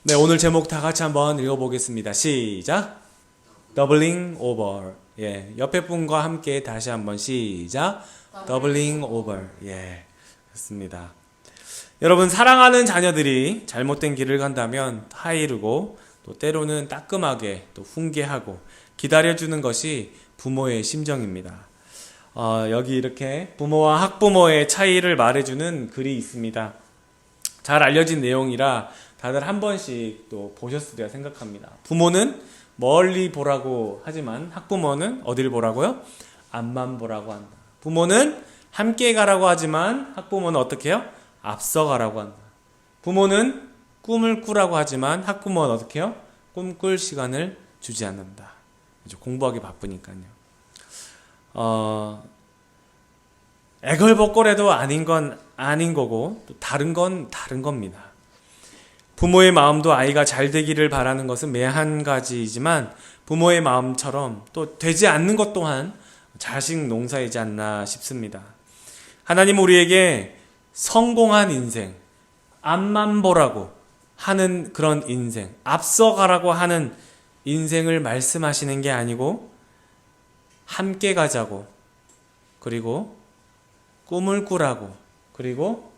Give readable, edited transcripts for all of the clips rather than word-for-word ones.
네, 오늘 제목 다 같이 한번 읽어보겠습니다. 시작. Doubling over. 예, 옆에 분과 함께 다시 한번 시작. Doubling over. 예, 좋습니다. 여러분, 사랑하는 자녀들이 잘못된 길을 간다면 타이르고 또 때로는 따끔하게 또 훈계하고 기다려주는 것이 부모의 심정입니다. 여기 이렇게 부모와 학부모의 차이를 말해주는 글이 있습니다. 잘 알려진 내용이라 다들 한 번씩 또 보셨으리라 생각합니다. 부모는 멀리 보라고 하지만 학부모는 어디를 보라고요? 앞만 보라고 한다. 부모는 함께 가라고 하지만 학부모는 어떻게 해요? 앞서 가라고 한다. 부모는 꿈을 꾸라고 하지만 학부모는 어떻게 해요? 꿈꿀 시간을 주지 않는다. 공부하기 바쁘니까요. 애걸복걸해도 아닌 건 아닌 거고 또 다른 건 다른 겁니다. 부모의 마음도 아이가 잘 되기를 바라는 것은 매한 가지이지만 부모의 마음처럼 또 되지 않는 것 또한 자식 농사이지 않나 싶습니다. 하나님 우리에게 성공한 인생, 앞만 보라고 하는 그런 인생, 앞서가라고 하는 인생을 말씀하시는 게 아니고 함께 가자고, 그리고 꿈을 꾸라고, 그리고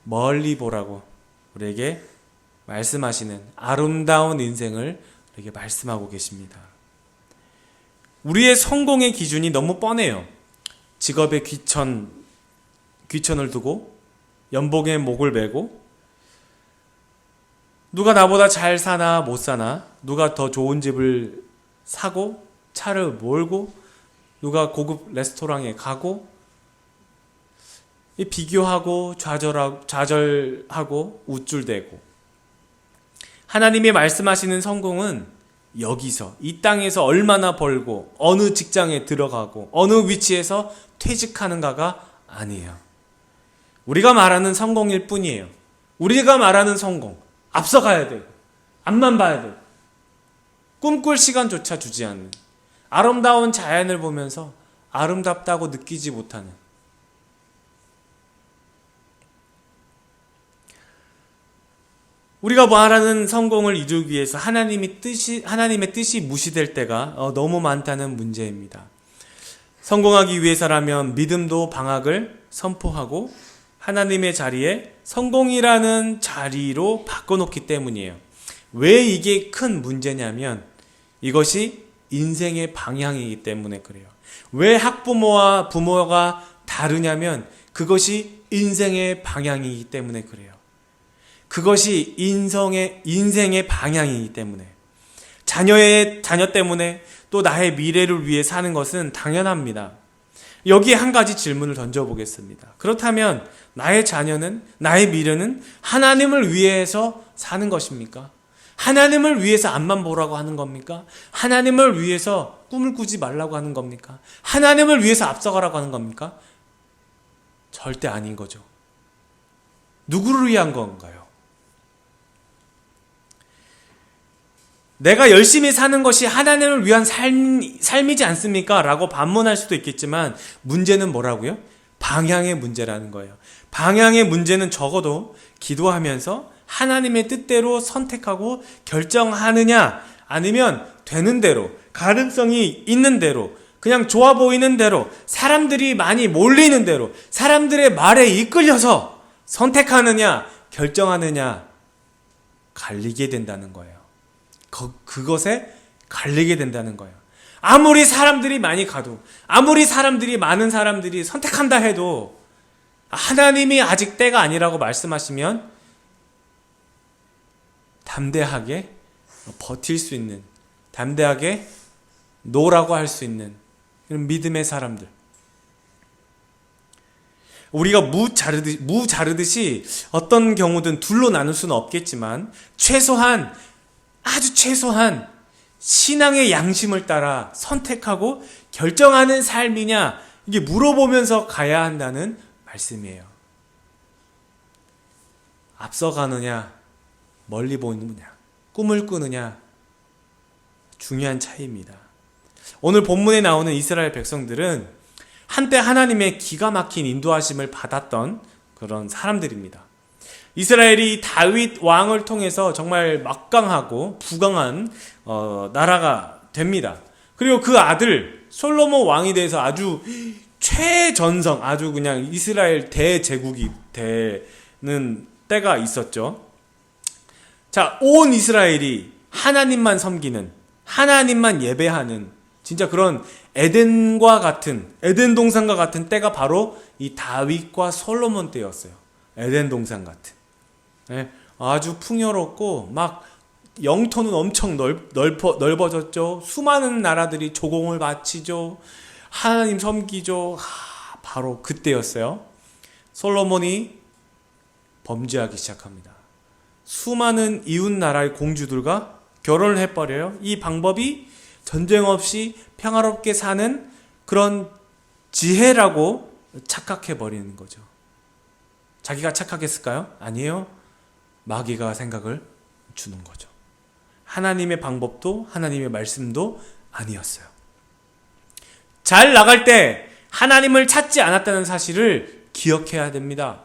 멀리 보라고 우리에게 말씀하시는 아름다운 인생을 우리에게 말씀하고 계십니다. 우리의 성공의 기준이 너무 뻔해요. 직업에 귀천을 두고 연봉에 목을 매고 누가 나보다 잘 사나 못 사나, 누가 더 좋은 집을 사고 차를 몰고 누가 고급 레스토랑에 가고 비교하고 좌절하고 우쭐대고, 하나님이 말씀하시는 성공은 여기서 이 땅에서 얼마나 벌고 어느 직장에 들어가고 어느 위치에서 퇴직하는가가 아니에요. 우리가 말하는 성공일 뿐이에요. 우리가 말하는 성공, 앞서가야 되고 앞만 봐야 되고 꿈꿀 시간조차 주지 않는, 아름다운 자연을 보면서 아름답다고 느끼지 못하는, 우리가 말하는 성공을 이루기 위해서 하나님의 뜻이 무시될 때가 너무 많다는 문제입니다. 성공하기 위해서라면 믿음도 방학을 선포하고 하나님의 자리에 성공이라는 자리로 바꿔놓기 때문이에요. 왜 이게 큰 문제냐면 이것이 인생의 방향이기 때문에 그래요. 왜 학부모와 부모가 다르냐면 그것이 인생의 방향이기 때문에 그래요. 그것이 인생의 방향이기 때문에, 자녀 때문에 또 나의 미래를 위해 사는 것은 당연합니다. 여기에 한 가지 질문을 던져보겠습니다. 그렇다면 나의 자녀는, 나의 미래는 하나님을 위해서 사는 것입니까? 하나님을 위해서 앞만 보라고 하는 겁니까? 하나님을 위해서 꿈을 꾸지 말라고 하는 겁니까? 하나님을 위해서 앞서가라고 하는 겁니까? 절대 아닌 거죠. 누구를 위한 건가요? 내가 열심히 사는 것이 하나님을 위한 삶이지 않습니까? 라고 반문할 수도 있겠지만 문제는 뭐라고요? 방향의 문제라는 거예요. 방향의 문제는 적어도 기도하면서 하나님의 뜻대로 선택하고 결정하느냐, 아니면 되는 대로, 가능성이 있는 대로, 그냥 좋아 보이는 대로, 사람들이 많이 몰리는 대로, 사람들의 말에 이끌려서 선택하느냐, 결정하느냐, 갈리게 된다는 거예요. 그것에 갈리게 된다는 거예요. 아무리 사람들이 많이 가도, 아무리 많은 사람들이 선택한다 해도 하나님이 아직 때가 아니라고 말씀하시면 담대하게 버틸 수 있는, 담대하게 노라고 할 수 있는 그런 믿음의 사람들. 우리가 무 자르듯이 어떤 경우든 둘로 나눌 수는 없겠지만 아주 최소한 신앙의 양심을 따라 선택하고 결정하는 삶이냐, 이게 물어보면서 가야 한다는 말씀이에요. 앞서가느냐, 멀리 보느냐, 꿈을 꾸느냐, 중요한 차이입니다. 오늘 본문에 나오는 이스라엘 백성들은 한때 하나님의 기가 막힌 인도하심을 받았던 그런 사람들입니다. 이스라엘이 다윗 왕을 통해서 정말 막강하고 부강한 나라가 됩니다. 그리고 그 아들 솔로몬 왕이 돼서 아주 최전성, 아주 그냥 이스라엘 대제국이 되는 때가 있었죠. 자, 온 이스라엘이 하나님만 섬기는, 하나님만 예배하는 진짜 그런 에덴과 같은, 에덴 동산과 같은 때가 바로 이 다윗과 솔로몬 때였어요. 에덴 동산 같은. 네, 아주 풍요롭고 막 영토는 엄청 넓어졌죠. 수많은 나라들이 조공을 바치죠. 하나님 섬기죠. 바로 그때였어요. 솔로몬이 범죄하기 시작합니다. 수많은 이웃 나라의 공주들과 결혼을 해버려요. 이 방법이 전쟁 없이 평화롭게 사는 그런 지혜라고 착각해버리는 거죠. 자기가 착각했을까요? 아니에요. 마귀가 생각을 주는 거죠. 하나님의 방법도 하나님의 말씀도 아니었어요. 잘 나갈 때 하나님을 찾지 않았다는 사실을 기억해야 됩니다.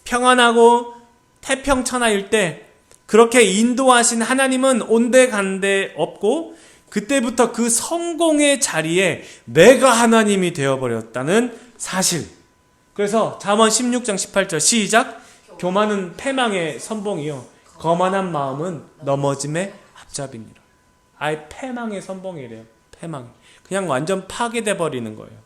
평안하고 태평천하일 때 그렇게 인도하신 하나님은 온데간데 없고 그때부터 그 성공의 자리에 내가 하나님이 되어버렸다는 사실. 그래서 잠언 16장 18절 시작. 교만은 패망의 선봉이요 거만한 마음은 넘어짐의 앞잡이니라. 아예 패망의 선봉이래요. 패망. 그냥 완전 파괴돼 버리는 거예요.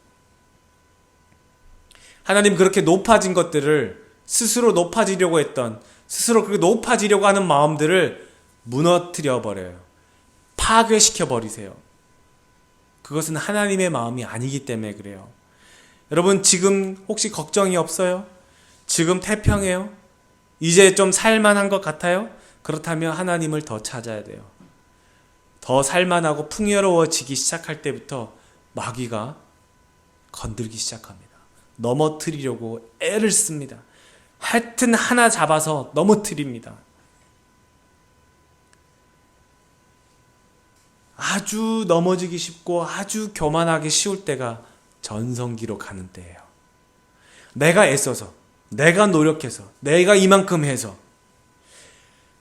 하나님 그렇게 높아진 것들을 스스로 높아지려고 했던, 스스로 그렇게 높아지려고 하는 마음들을 무너뜨려 버려요. 파괴시켜 버리세요. 그것은 하나님의 마음이 아니기 때문에 그래요. 여러분 지금 혹시 걱정이 없어요? 지금 태평해요? 이제 좀 살만한 것 같아요? 그렇다면 하나님을 더 찾아야 돼요. 더 살만하고 풍요로워지기 시작할 때부터 마귀가 건들기 시작합니다. 넘어뜨리려고 애를 씁니다. 하여튼 하나 잡아서 넘어뜨립니다. 아주 넘어지기 쉽고 아주 교만하기 쉬울 때가 전성기로 가는 때예요. 내가 애써서, 내가 노력해서, 내가 이만큼 해서.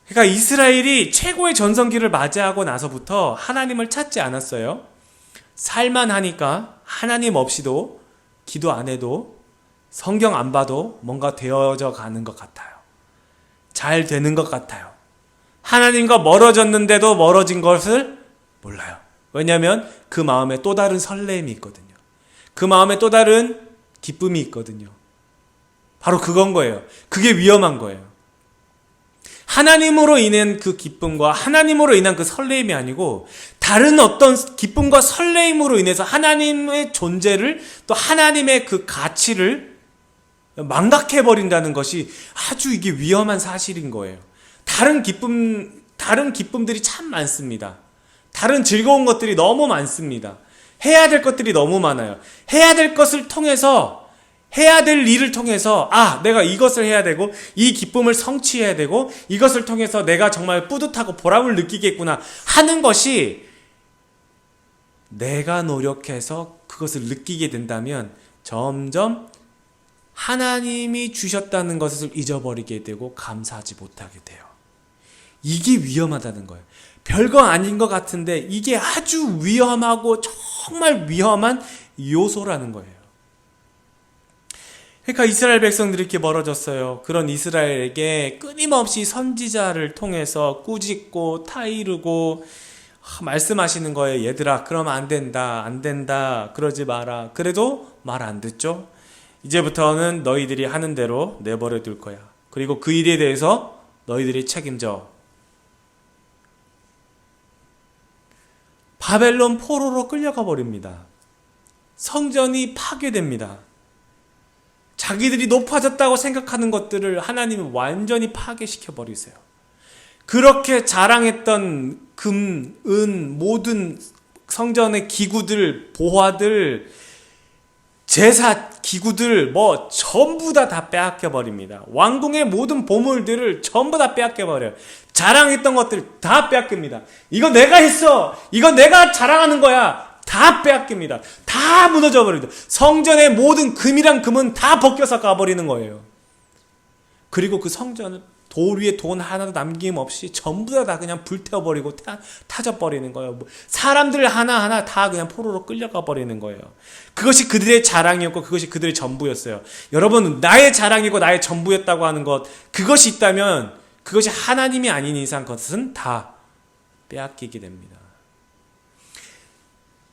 그러니까 이스라엘이 최고의 전성기를 맞이하고 나서부터 하나님을 찾지 않았어요. 살만하니까 하나님 없이도 기도 안 해도 성경 안 봐도 뭔가 되어져 가는 것 같아요. 잘 되는 것 같아요. 하나님과 멀어졌는데도 멀어진 것을 몰라요. 왜냐하면 그 마음에 또 다른 설렘이 있거든요. 그 마음에 또 다른 기쁨이 있거든요. 바로 그건 거예요. 그게 위험한 거예요. 하나님으로 인한 그 기쁨과 하나님으로 인한 그 설렘이 아니고 다른 어떤 기쁨과 설렘으로 인해서 하나님의 존재를 또 하나님의 그 가치를 망각해버린다는 것이 아주 이게 위험한 사실인 거예요. 다른 기쁨들이 참 많습니다. 다른 즐거운 것들이 너무 많습니다. 해야 될 것들이 너무 많아요. 해야 될 것을 통해서, 해야 될 일을 통해서 내가 이것을 해야 되고 이 기쁨을 성취해야 되고 이것을 통해서 내가 정말 뿌듯하고 보람을 느끼겠구나 하는 것이 내가 노력해서 그것을 느끼게 된다면 점점 하나님이 주셨다는 것을 잊어버리게 되고 감사하지 못하게 돼요. 이게 위험하다는 거예요. 별거 아닌 것 같은데 이게 아주 위험하고 정말 위험한 요소라는 거예요. 그러니까 이스라엘 백성들이 이렇게 멀어졌어요. 그런 이스라엘에게 끊임없이 선지자를 통해서 꾸짖고 타이르고 말씀하시는 거예요. 얘들아 그러면 안 된다 그러지 마라. 그래도 말 안 듣죠. 이제부터는 너희들이 하는 대로 내버려 둘 거야. 그리고 그 일에 대해서 너희들이 책임져. 바벨론 포로로 끌려가 버립니다. 성전이 파괴됩니다. 자기들이 높아졌다고 생각하는 것들을 하나님은 완전히 파괴시켜 버리세요. 그렇게 자랑했던 금, 은, 모든 성전의 기구들, 보화들, 제사 기구들 전부 다 빼앗겨 버립니다. 왕궁의 모든 보물들을 전부 다 빼앗겨 버려요. 자랑했던 것들 다 빼앗깁니다. 이거 내가 했어. 이거 내가 자랑하는 거야. 다 빼앗깁니다. 다 무너져 버립니다. 성전의 모든 금이랑 금은 다 벗겨서 가버리는 거예요. 그리고 그 성전을 돌 위에 돈 하나도 남김없이 전부 다 그냥 불태워버리고 타져버리는 거예요. 사람들 하나하나 다 그냥 포로로 끌려가 버리는 거예요. 그것이 그들의 자랑이었고 그것이 그들의 전부였어요. 여러분, 나의 자랑이고 나의 전부였다고 하는 것, 그것이 있다면 그것이 하나님이 아닌 이상 그것은 다 빼앗기게 됩니다.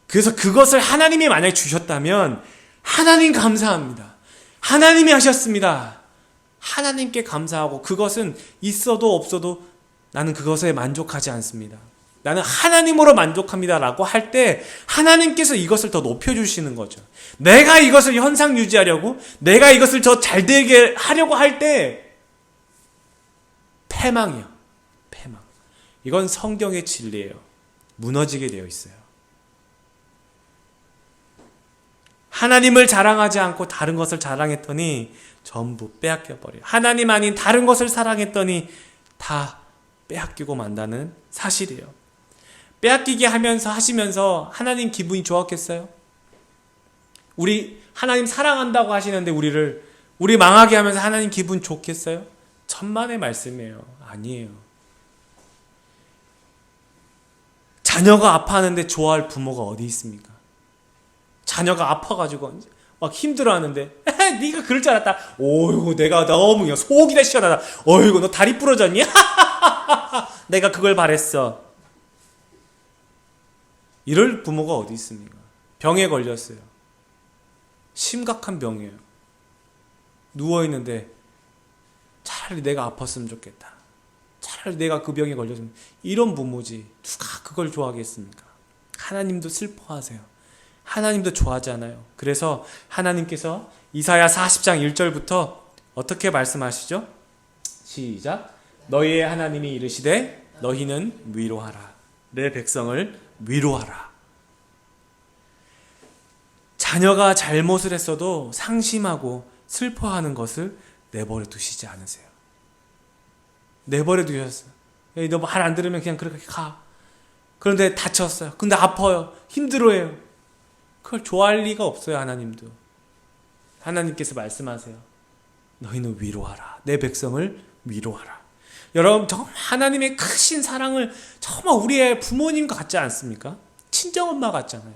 그래서 그것을 하나님이 만약에 주셨다면 하나님 감사합니다. 하나님이 하셨습니다. 하나님께 감사하고, 그것은 있어도 없어도 나는 그것에 만족하지 않습니다. 나는 하나님으로 만족합니다 라고 할 때 하나님께서 이것을 더 높여주시는 거죠. 내가 이것을 현상 유지하려고, 내가 이것을 더 잘되게 하려고 할 때 패망이요. 패망. 이건 성경의 진리예요. 무너지게 되어 있어요. 하나님을 자랑하지 않고 다른 것을 자랑했더니 전부 빼앗겨버려요. 하나님 아닌 다른 것을 사랑했더니 다 빼앗기고 만다는 사실이에요. 빼앗기게 하시면서 하나님 기분이 좋았겠어요? 우리 하나님 사랑한다고 하시는데 우리 망하게 하면서 하나님 기분 좋겠어요? 천만의 말씀이에요. 아니에요. 자녀가 아파하는데 좋아할 부모가 어디 있습니까? 자녀가 아파가지고 막 힘들어하는데 네가 그럴 줄 알았다. 어이구, 내가 너무 그냥 속이 다 시원하다. 어이구, 너 다리 부러졌니? 내가 그걸 바랬어. 이럴 부모가 어디 있습니까? 병에 걸렸어요. 심각한 병이에요. 누워있는데 차라리 내가 아팠으면 좋겠다. 차라리 내가 그 병에 걸렸으면. 이런 부모지 누가 그걸 좋아하겠습니까? 하나님도 슬퍼하세요. 하나님도 좋아하지 않아요. 그래서 하나님께서 이사야 40장 1절부터 어떻게 말씀하시죠? 시작. 너희의 하나님이 이르시되 너희는 위로하라. 내 백성을 위로하라. 자녀가 잘못을 했어도 상심하고 슬퍼하는 것을 내버려 두시지 않으세요. 내버려 두셨어요. 너 말 안 들으면 그냥 그렇게 가. 그런데 다쳤어요. 근데 아파요. 힘들어해요. 그걸 좋아할 리가 없어요. 하나님도. 하나님께서 말씀하세요. 너희는 위로하라. 내 백성을 위로하라. 여러분, 정말 하나님의 크신 사랑을 정말 우리의 부모님과 같지 않습니까? 친정엄마 같잖아요.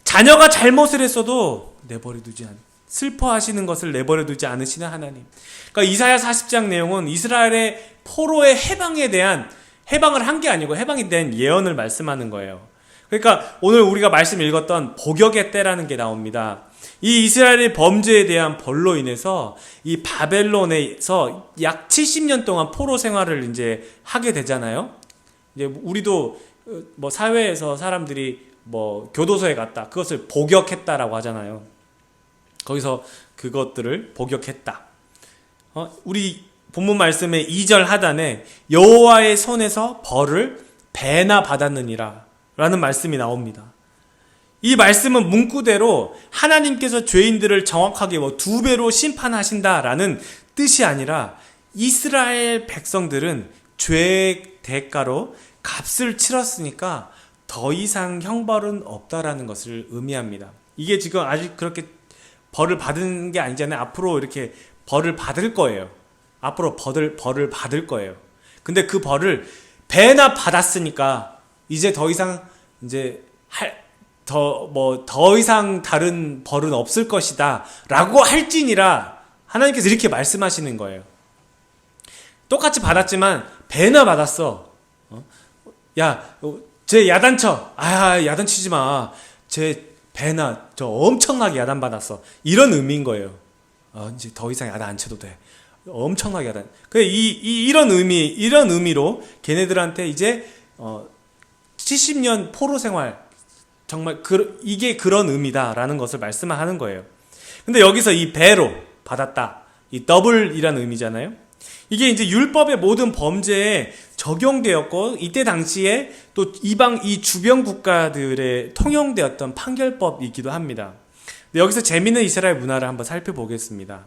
자녀가 잘못을 했어도 내버려두지 않아요. 슬퍼하시는 것을 내버려두지 않으시는 하나님. 그러니까 이사야 40장 내용은 이스라엘의 포로의 해방을 한 게 아니고 해방이 된 예언을 말씀하는 거예요. 그러니까 오늘 우리가 말씀 읽었던 복역의 때라는 게 나옵니다. 이 이스라엘의 범죄에 대한 벌로 인해서 이 바벨론에서 약 70년 동안 포로 생활을 이제 하게 되잖아요. 이제 우리도 뭐 사회에서 사람들이 뭐 교도소에 갔다, 그것을 복역했다라고 하잖아요. 거기서 그것들을 복역했다. 우리 본문 말씀의 2절 하단에 여호와의 손에서 벌을 배나 받았느니라 라는 말씀이 나옵니다. 이 말씀은 문구대로 하나님께서 죄인들을 정확하게 2배로 심판하신다라는 뜻이 아니라 이스라엘 백성들은 죄의 대가로 값을 치렀으니까 더 이상 형벌은 없다라는 것을 의미합니다. 이게 지금 아직 그렇게 벌을 받은 게 아니잖아요. 앞으로 이렇게 벌을 받을 거예요. 앞으로 벌을 받을 거예요. 근데 그 벌을 배나 받았으니까 이제 더 이상 더 이상 다른 벌은 없을 것이다 라고 할지니라 하나님께서 이렇게 말씀하시는 거예요. 똑같이 받았지만 배나 받았어. 야, 쟤 야단쳐. 야단치지 마. 쟤 배나 저 엄청나게 야단 받았어. 이런 의미인 거예요. 이제 더 이상 야단 안 쳐도 돼. 엄청나게 야단. 이런 의미로 걔네들한테 이제 70년 포로 생활, 정말 이게 그런 의미다라는 것을 말씀하는 거예요. 근데 여기서 이 배로 받았다, 이 더블이라는 의미잖아요. 이게 이제 율법의 모든 범죄에 적용되었고, 이때 당시에 또 이 주변 국가들에 통용되었던 판결법이기도 합니다. 근데 여기서 재미있는 이스라엘 문화를 한번 살펴보겠습니다.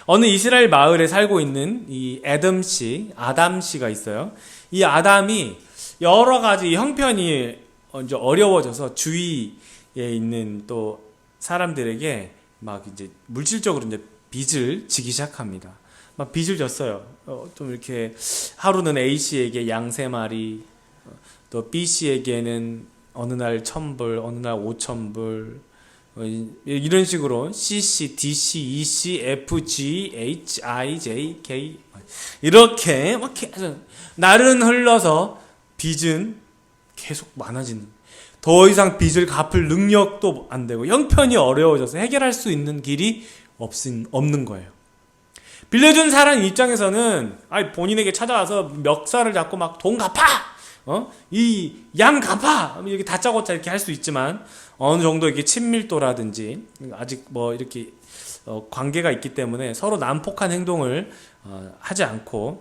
어느 이스라엘 마을에 살고 있는 이 아담 씨가 있어요. 이 아담이 여러 가지 형편이 이제 어려워져서 주위에 있는 또 사람들에게 막 이제 물질적으로 이제 빚을 지기 시작합니다. 막 빚을 졌어요. 좀 이렇게 하루는 A씨에게 양 3마리, 또 B씨에게는 어느 날 1,000불, 어느 날 5,000불, 이런 식으로 CC, DC, EC, F, G, H, I, J, K 이렇게 막 계속 날은 흘러서 빚은 계속 많아지는, 더 이상 빚을 갚을 능력도 안 되고 형편이 어려워져서 해결할 수 있는 길이 없는 거예요. 빌려준 사람 입장에서는 본인에게 찾아와서 멱살을 잡고 막 돈 갚아! 이 양 갚아! 이렇게 다짜고짜 이렇게 할 수 있지만 어느 정도 이렇게 친밀도라든지 아직 뭐 이렇게 관계가 있기 때문에 서로 난폭한 행동을 하지 않고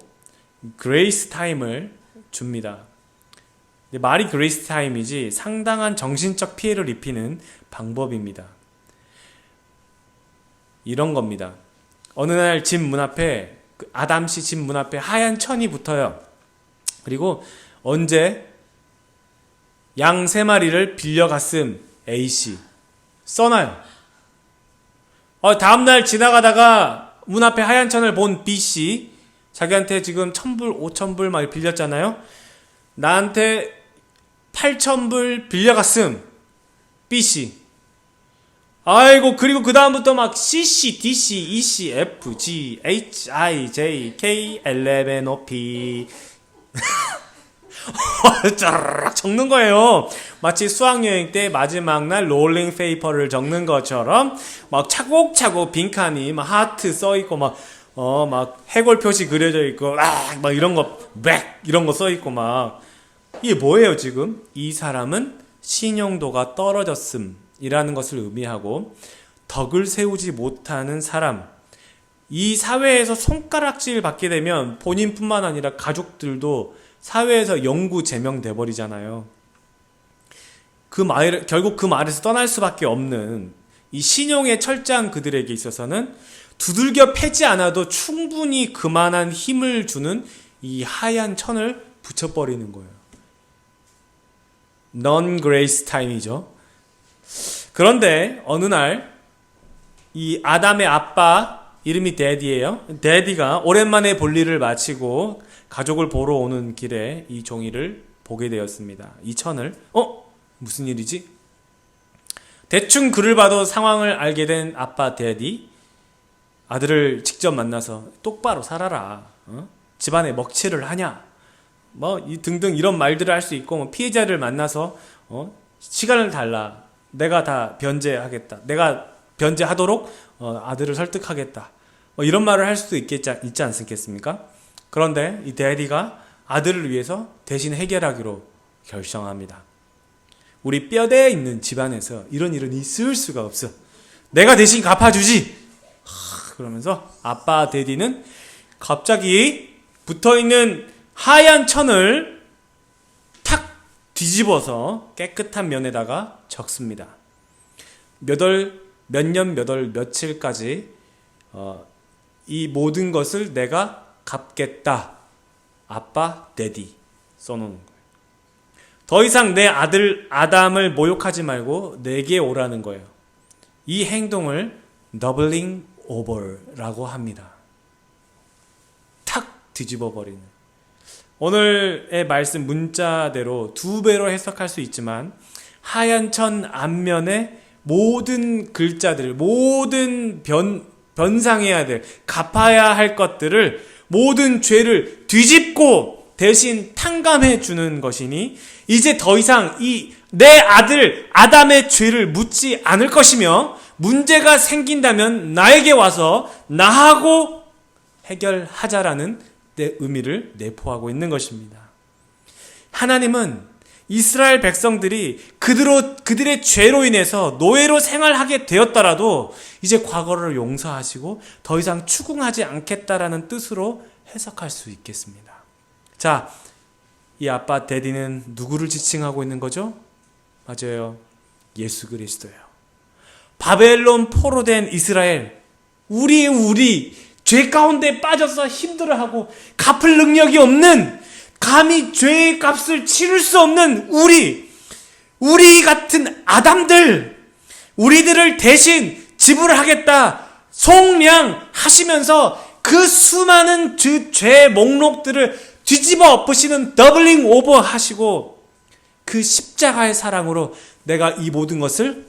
그레이스 타임을 줍니다. 말이 그레이스 타임이지 상당한 정신적 피해를 입히는 방법입니다. 이런 겁니다. 어느 날 집 문 앞에, 아담씨 집 문 앞에 하얀 천이 붙어요. 그리고 언제 양 3마리를 빌려갔음 A씨 써놔요. 다음날 지나가다가 문 앞에 하얀 천을 본 B씨, 자기한테 지금 1,000불, 5,000불 막 빌렸잖아요. 나한테 8,000불 빌려갔음 B씨. 아이고, 그리고 그 다음부터 막 CC, DC, EC, F, G, H, I, J, K, L, M, O, P 짜르륵 적는 거예요. 마치 수학여행 때 마지막 날 롤링 페이퍼를 적는 것처럼 막 차곡차곡 빈칸이 막 하트 써있고 막 해골 표시 그려져 있고 막 이런 거 이런 거 써있고 막, 이게 뭐예요 지금? 이 사람은 신용도가 떨어졌음 이라는 것을 의미하고, 덕을 세우지 못하는 사람, 이 사회에서 손가락질 받게 되면 본인뿐만 아니라 가족들도 사회에서 영구 제명돼 버리잖아요. 결국 그 말에서 떠날 수밖에 없는 이 신용에 철저한 그들에게 있어서는 두들겨 패지 않아도 충분히 그만한 힘을 주는 이 하얀 천을 붙여버리는 거예요. non-grace time이죠. 그런데 어느 날 이 아담의 아빠, 이름이 데디예요. 데디가 오랜만에 볼일을 마치고 가족을 보러 오는 길에 이 종이를 보게 되었습니다. 이 천을. 무슨 일이지? 대충 글을 봐도 상황을 알게 된 아빠 데디, 아들을 직접 만나서 똑바로 살아라, 집안에 먹칠을 하냐, 등등 이런 말들을 할 수 있고, 피해자를 만나서 시간을 달라, 내가 다 변제하겠다, 내가 변제하도록 아들을 설득하겠다, 이런 말을 할 수도 있지 않겠습니까? 그런데 이 데디가 아들을 위해서 대신 해결하기로 결정합니다. 우리 뼈대에 있는 집안에서 이런 일은 있을 수가 없어, 내가 대신 갚아주지. 그러면서 아빠 데디는 갑자기 붙어있는 하얀 천을 탁 뒤집어서 깨끗한 면에다가 적습니다. 몇 년, 몇 월, 며칠까지 이 모든 것을 내가 갚겠다. 아빠 데디 써놓는 거예요. 더 이상 내 아들 아담을 모욕하지 말고 내게 오라는 거예요. 이 행동을 doubling over라고 합니다. 탁 뒤집어 버리는. 오늘의 말씀 문자대로 2배로 해석할 수 있지만, 하얀 천 앞면에 모든 글자들, 모든 변상해야 될, 갚아야 할 것들을, 모든 죄를 뒤집고 대신 탕감해 주는 것이니, 이제 더 이상 내 아들 아담의 죄를 묻지 않을 것이며, 문제가 생긴다면 나에게 와서 나하고 해결하자라는 의미를 내포하고 있는 것입니다. 하나님은 이스라엘 백성들이 그들의 죄로 인해서 노예로 생활하게 되었더라도 이제 과거를 용서하시고 더 이상 추궁하지 않겠다라는 뜻으로 해석할 수 있겠습니다. 자, 이 아빠 데디는 누구를 지칭하고 있는 거죠? 맞아요. 예수 그리스도예요. 바벨론 포로된 이스라엘, 우리 죄 가운데 빠져서 힘들어하고 갚을 능력이 없는, 감히 죄의 값을 치를 수 없는 우리 같은 아담들, 우리들을 대신 지불하겠다 속량하시면서 그 수많은 죄의 목록들을 뒤집어 엎으시는 더블링 오버 하시고 그 십자가의 사랑으로 내가 이 모든 것을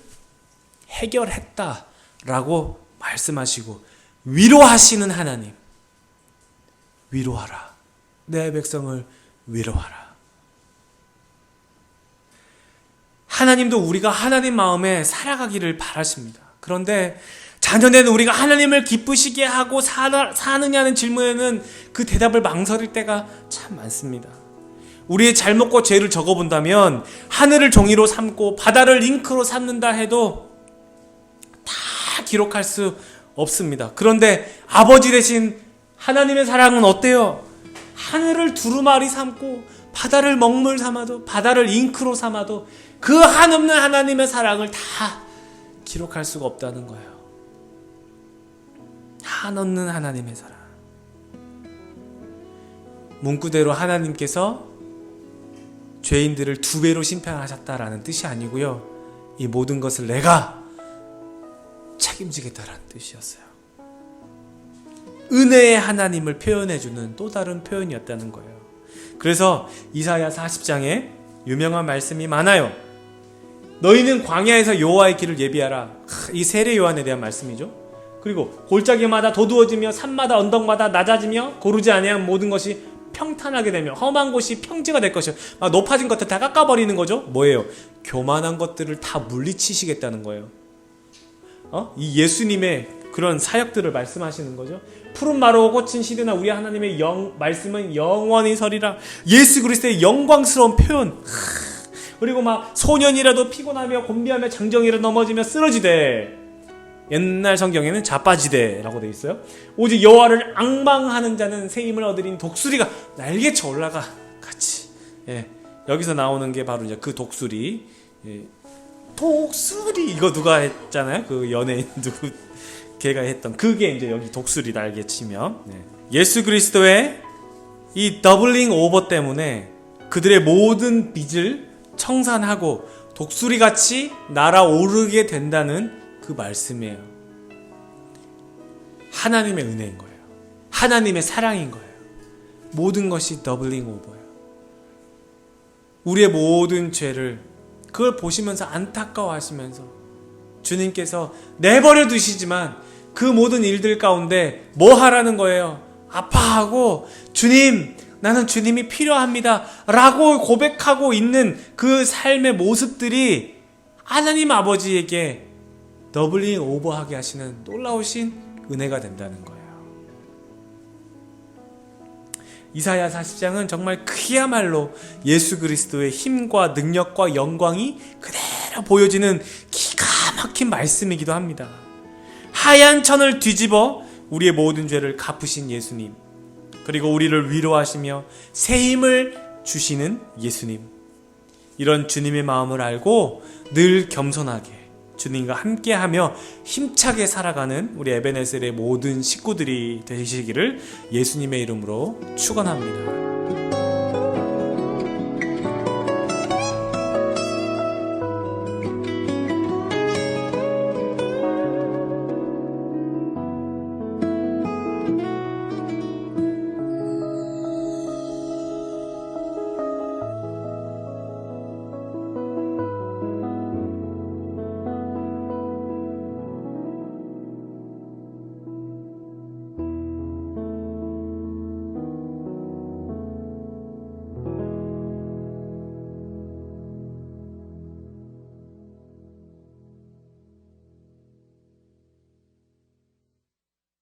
해결했다라고 말씀하시고 위로하시는 하나님. 위로하라. 내 백성을 위로하라. 하나님도 우리가 하나님 마음에 살아가기를 바라십니다. 그런데 자녀된 우리가 하나님을 기쁘시게 하고 사느냐는 질문에는 그 대답을 망설일 때가 참 많습니다. 우리의 잘못과 죄를 적어본다면 하늘을 종이로 삼고 바다를 잉크로 삼는다 해도 다 기록할 수 없습니다. 그런데 아버지 되신 하나님의 사랑은 어때요? 하늘을 두루마리 삼고 바다를 먹물 삼아도 바다를 잉크로 삼아도 그 한없는 하나님의 사랑을 다 기록할 수가 없다는 거예요. 한없는 하나님의 사랑. 문구대로 하나님께서 죄인들을 2배로 심판하셨다라는 뜻이 아니고요. 이 모든 것을 내가 책임지겠다라는 뜻이었어요. 은혜의 하나님을 표현해주는 또 다른 표현이었다는 거예요. 그래서 이사야 40장에 유명한 말씀이 많아요. 너희는 광야에서 여호와의 길을 예비하라. 이 세례 요한에 대한 말씀이죠. 그리고 골짜기마다 도두어지며 산마다 언덕마다 낮아지며 고르지 아니한 모든 것이 평탄하게 되며 험한 곳이 평지가 될 것이요. 막 높아진 것들 다 깎아버리는 거죠. 뭐예요? 교만한 것들을 다 물리치시겠다는 거예요. 이 예수님의 그런 사역들을 말씀하시는 거죠. 푸른 마루 꽃은 시드나 우리 하나님의 말씀은 영원히 서리라. 예수 그리스도의 영광스러운 표현. 그리고 막 소년이라도 피곤하며 곤비하며 장정이라도 넘어지며 쓰러지되, 옛날 성경에는 자빠지되라고 되어 있어요. 오직 여호와를 앙망하는 자는 새 힘을 얻으리니 독수리가 날개쳐 올라가 같이. 여기서 나오는 게 바로 이제 그 독수리. 독수리 이거 누가 했잖아요. 그 연예인 누구 걔가 했던 그게 이제 여기 독수리 날개치며. 예수 그리스도의 이 더블링 오버 때문에 그들의 모든 빚을 청산하고 독수리같이 날아오르게 된다는 그 말씀이에요. 하나님의 은혜인 거예요. 하나님의 사랑인 거예요. 모든 것이 더블링 오버예요. 우리의 모든 죄를 그걸 보시면서 안타까워하시면서 주님께서 내버려 두시지만 그 모든 일들 가운데 뭐 하라는 거예요? 아파하고 주님, 나는 주님이 필요합니다 라고 고백하고 있는 그 삶의 모습들이 하나님 아버지에게 더블링 오버하게 하시는 놀라우신 은혜가 된다는 거예요. 이사야 40장은 정말 그야말로 예수 그리스도의 힘과 능력과 영광이 그대로 보여지는 기가 막힌 말씀이기도 합니다. 하얀 천을 뒤집어 우리의 모든 죄를 갚으신 예수님, 그리고 우리를 위로하시며 새 힘을 주시는 예수님, 이런 주님의 마음을 알고 늘 겸손하게 주님과 함께하며 힘차게 살아가는 우리 에베네셀의 모든 식구들이 되시기를 예수님의 이름으로 축원합니다.